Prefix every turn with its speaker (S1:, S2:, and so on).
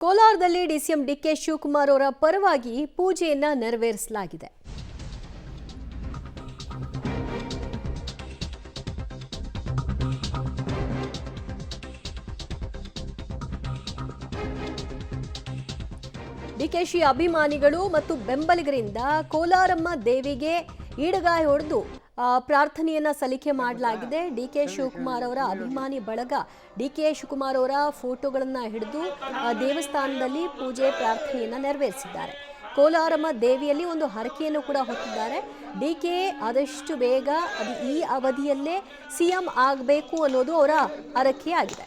S1: ಕೋಲಾರದಲ್ಲಿ DCM DK Shivakumar ಅವರ ಪರವಾಗಿ ಪೂಜೆಯನ್ನ ನೆರವೇರಿಸಲಾಗಿದೆ. ಡಿಕೆಶಿ ಅಭಿಮಾನಿಗಳು ಮತ್ತು ಬೆಂಬಲಿಗರಿಂದ ಕೋಲಾರಮ್ಮ ದೇವಿಗೆ ಈಡಗಾಯಿ ಹೊಡೆದು ಪ್ರಾರ್ಥನೆಯನ್ನ ಸಲ್ಲಿಕೆ ಮಾಡಲಾಗಿದೆ. ಡಿಕೆ ಶಿವಕುಮಾರ್ ಅವರ ಅಭಿಮಾನಿ ಬಳಗ ಡಿಕೆ ಶಿವಕುಮಾರ್ ಅವರ ಫೋಟೋಗಳನ್ನ ಹಿಡಿದು ದೇವಸ್ಥಾನದಲ್ಲಿ ಪೂಜೆ ಪ್ರಾರ್ಥನೆಯನ್ನ ನೆರವೇರಿಸಿದ್ದಾರೆ. ಕೋಲಾರಮ್ಮ ದೇವಿಯಲ್ಲಿ ಒಂದು ಹರಕೆಯನ್ನು ಕೂಡ ಹೊತ್ತಿದ್ದಾರೆ. ಡಿಕೆ ಆದಷ್ಟು ಬೇಗ ಈ ಅವಧಿಯಲ್ಲೇ ಸಿಎಂ ಆಗಬೇಕು ಅನ್ನೋದು ಅವರ ಹರಕೆಯಾಗಿದೆ.